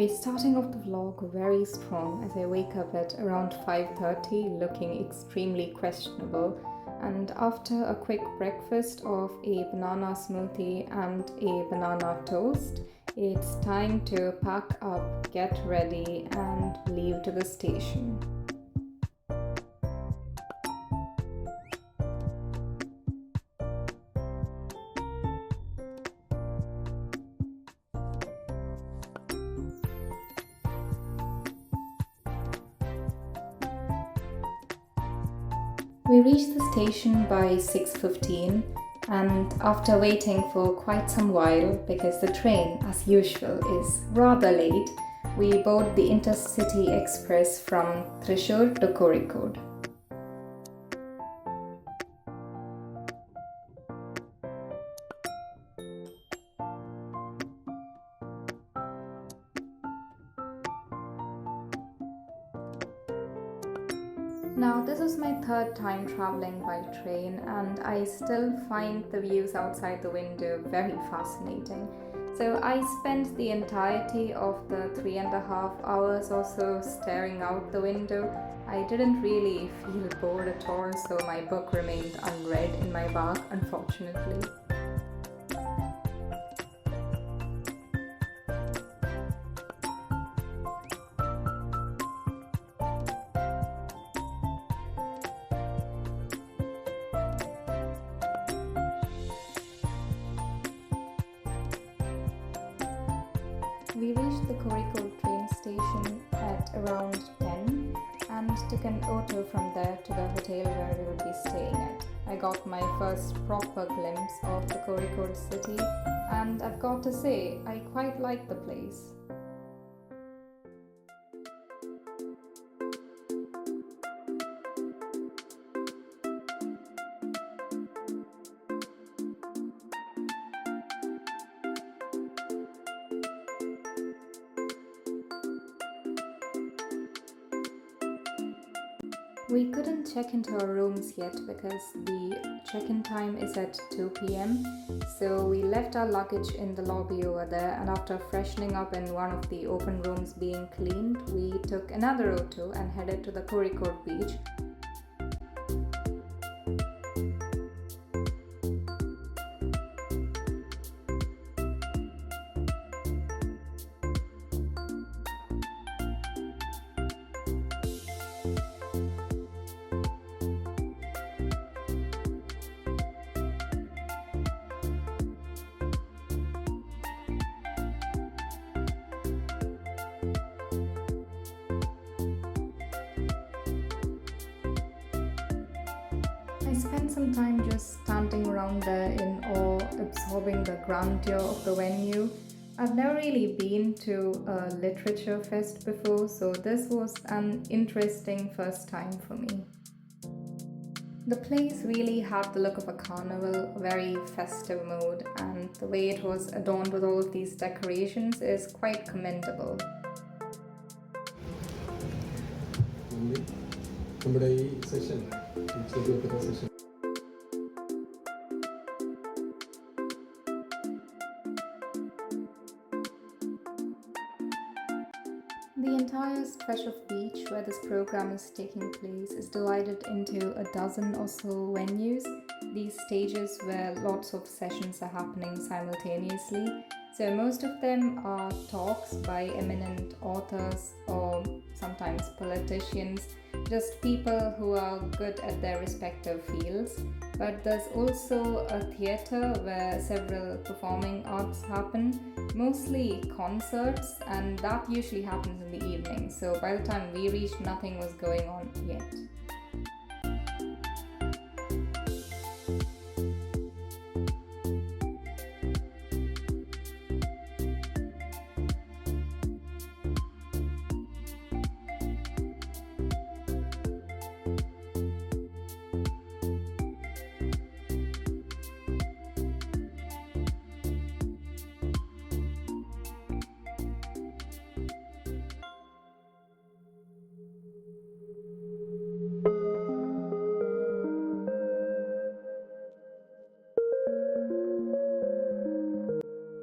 We're starting off the vlog very strong as I wake up at around 5:30 looking extremely questionable, and after a quick breakfast of a banana smoothie and a banana toast, it's time to pack up, get ready and leave to the station. We reached the station by 6:15, and after waiting for quite some while because the train as usual is rather late, we boarded the Intercity Express from Thrissur to Kozhikode. Now, this is my third time traveling by train, and I still find the views outside the window very fascinating. So, I spent the entirety of the 3.5 hours or so staring out the window. I didn't really feel bored at all, so my book remained unread in my bag, unfortunately. We reached the Kozhikode train station at around 10 and took an auto from there to the hotel where we would be staying at. I got my first proper glimpse of the Kozhikode city, and I've got to say, I quite like the place. We couldn't check into our rooms yet because the check-in time is at 2 p.m. So we left our luggage in the lobby over there, and after freshening up in one of the open rooms being cleaned, we took another auto and headed to the Kozhikode beach. I spent some time just standing around there in awe, absorbing the grandeur of the venue. I've never really been to a literature fest before, so this was an interesting first time for me. The place really had the look of a carnival, a very festive mood, and the way it was adorned with all of these decorations is quite commendable. നമ്മുടെ ഈ session session The entire stretch of beach where this program is taking place is divided into a dozen or so venues, these stages where lots of sessions are happening simultaneously. So most of them are talks by eminent authors or sometimes politicians, just people who are good at their respective fields. But there's also a theatre where several performing arts happen, mostly concerts, and that usually happens in the evening. So by the time we reached, nothing was going on yet.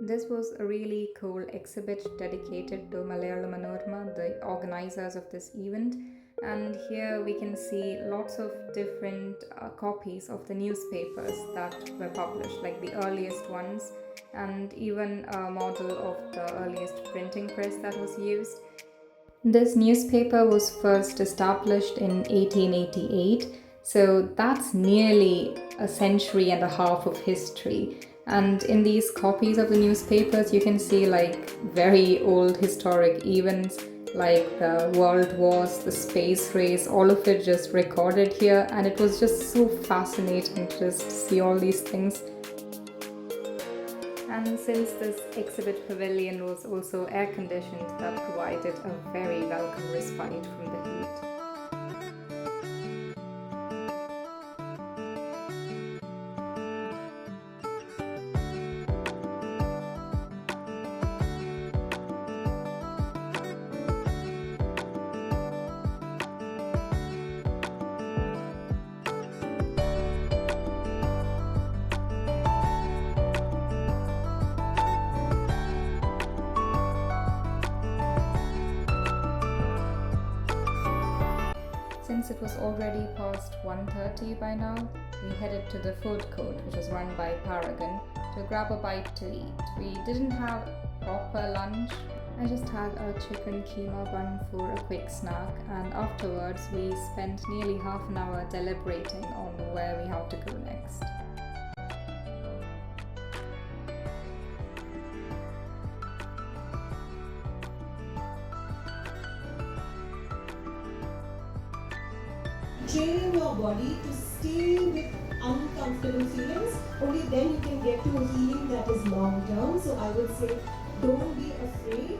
This was a really cool exhibit dedicated to Malayalam Manorama, the organizers of this event. And here we can see lots of different copies of the newspapers that were published, like the earliest ones, and even a model of the earliest printing press that was used. This newspaper was first established in 1888, so that's nearly a century and a half of history. And in these copies of the newspapers, you can see like very old historic events like the world wars, the space race, all of it just recorded here. And it was just so fascinating to just see all these things. And since this exhibit pavilion was also air conditioned, that provided a very welcome respite from the heat. Since it was already past 1:30 by now, we headed to the food court, which was run by Paragon, to grab a bite to eat. We didn't have proper lunch. I just had a chicken keema bun for a quick snack, and afterwards we spent nearly half an hour deliberating on where we have to go next. Training your body to stay with uncomfortable feelings, only then you can get to a healing that is long term. So I would say, don't be afraid.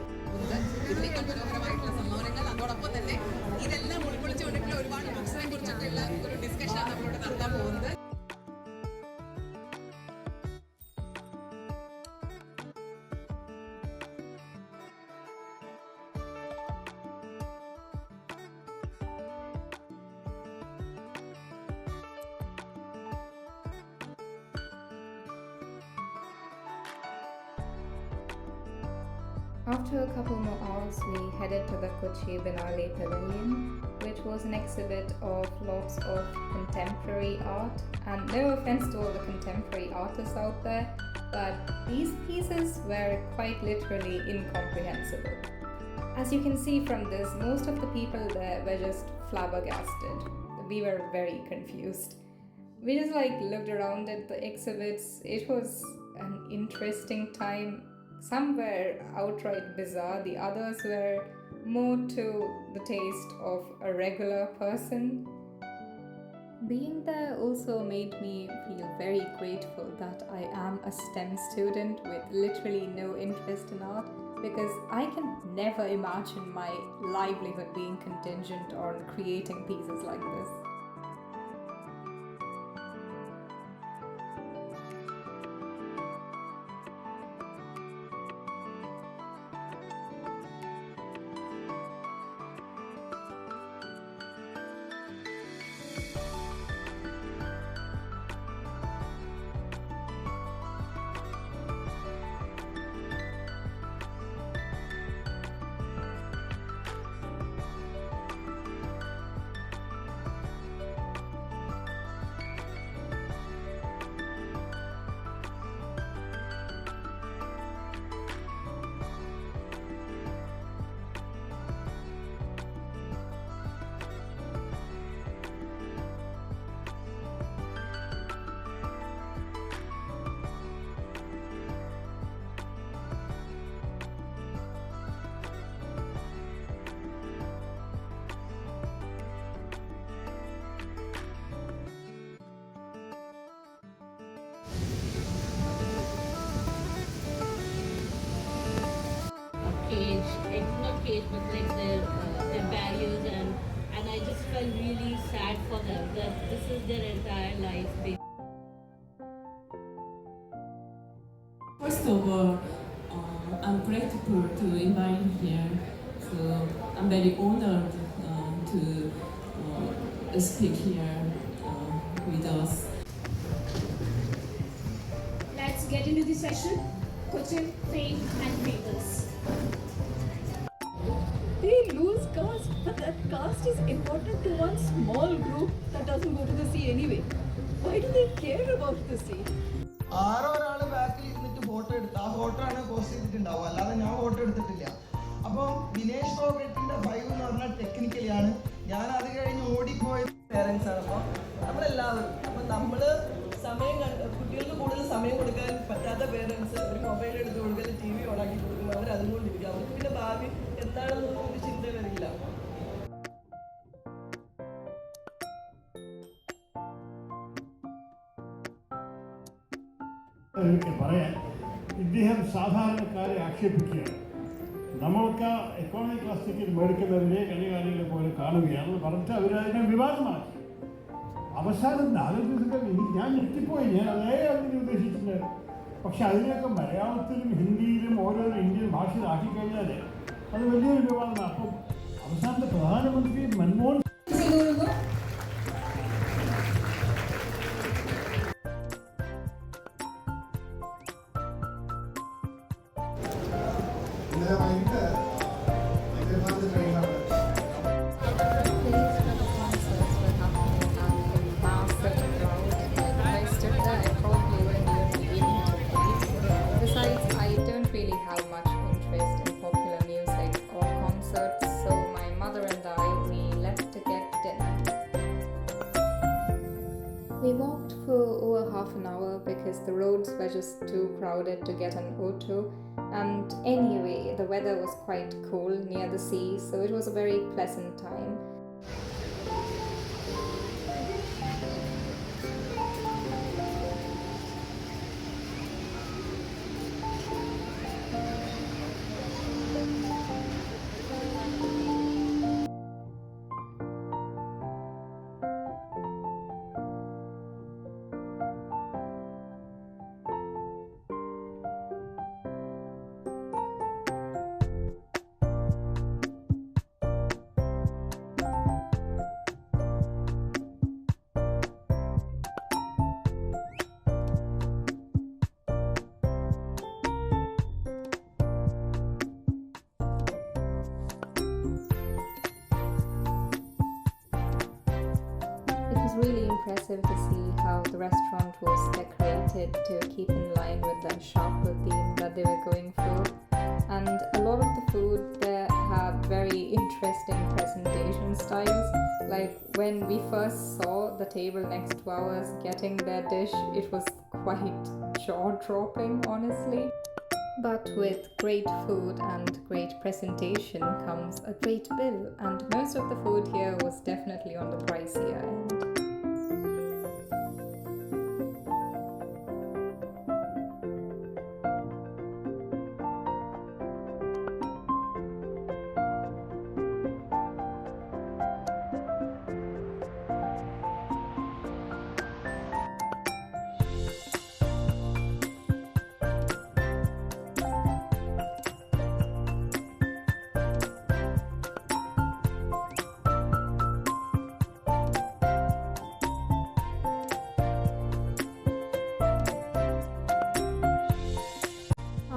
After a couple more hours, we headed to the Kozhikode Pavilion, which was an exhibit of lots of contemporary art. And no offense to all the contemporary artists out there, but these pieces were quite literally incomprehensible. As you can see from this, most of the people there were just flabbergasted. We were very confused. We just looked around at the exhibits. It was an interesting time. Some were outright bizarre, the others were more to the taste of a regular person. Being there also made me feel very grateful that I am a STEM student with literally no interest in art, because I can never imagine my livelihood being contingent on creating pieces like this. Not cage, but their barriers, and I just felt really sad for them that this is their entire life. First of all, I'm grateful to invite here. So I'm very honored to speak here with us. Let's get into the session. Cochin fame and famous. They lose caste, but that caste is important to one small group that doesn't go to the sea anyway. Why do they care about the sea? ആരോ ഒരാൾ ബാക്കിൽ ഇരുന്നിട്ട് photo എടുത്ത് ആ photo ആണ് post ചെയ്തിട്ടുണ്ടാവും, അല്ലാതെ ഞാൻ photo എടുത്തിട്ടില്ല. അപ്പം ദിനേശ് റോബർട്ടിന്റെ 5 എന്ന് പറഞ്ഞാൽ ടെക്നിക്കലിയാണ്. ഞാൻ അത് കഴിഞ്ഞ് ഓടിപ്പോയത് പേരൻസ് ആണ്. അപ്പോൾ നമ്മളെല്ലാവരും അപ്പം നമ്മൾ കുട്ടികൾക്ക് കൂടുതൽ സമയം കൊടുക്കാൻ പറ്റാത്ത പേരൻസ് ഒരു മൊബൈൽ എടുത്ത് കൊടുക്കൽ, TV ഓണാക്കി കൊടുക്കും, അവർ അതുകൊണ്ടിരിക്കും. അവർക്ക് പിന്നെ ഭാവി എന്താണെന്ന് ഒരു ചിന്ത വരില്ല. പറയാൻ ഇദ്ദേഹം സാധാരണക്കാരെ ആക്ഷേപിക്കുകയാണ്. നമ്മൾക്ക് എക്കോണമി ക്ലാസ് ടിക്കറ്റ് മേടിക്കുന്നവരെ കണികാലികളെ പോലെ കാണുകയാണെന്ന് പറഞ്ഞിട്ട് അവരതിനെ വിവാദമാക്കി. അവസാനം 4 ദിവസം ഞാൻ ഞെട്ടിപ്പോയി. ഞാൻ അതേ അതിനെ ഉദ്ദേശിച്ചിട്ടുണ്ട്. പക്ഷെ അതിനെയൊക്കെ മലയാളത്തിലും ഹിന്ദിയിലും ഓരോരോ ഇന്ത്യൻ ഭാഷയിലാക്കി കഴിഞ്ഞാൽ അത് വലിയൊരു വിവാദമാണ്. അപ്പം അവസാനത്തെ പ്രധാനമന്ത്രി Manmohan Besides, I don't really have much interest in popular music or concerts, so my mother and we left to get dinner. We walked for over half an hour because the roads were just too crowded to get an auto, and anyway, the weather was quite cool near the sea, so it was a very pleasant time. It was really impressive to see how the restaurant was decorated to keep in line with the sharper theme that they were going for, and a lot of the food there had very interesting presentation styles. Like when we first saw the table next to ours getting their dish, it was quite jaw-dropping, honestly. But with great food and great presentation comes a great bill, and most of the food here was definitely on the pricier end.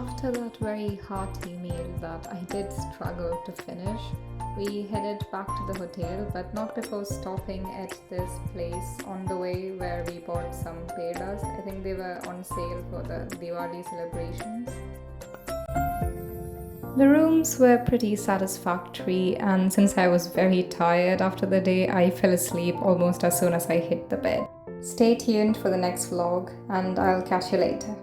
After that very hearty meal that I did struggle to finish, we headed back to the hotel, but not before stopping at this place on the way where we bought some pedas. I think they were on sale for the Diwali celebrations. The rooms were pretty satisfactory, and since I was very tired after the day, I fell asleep almost as soon as I hit the bed. Stay tuned for the next vlog, and I'll catch you later.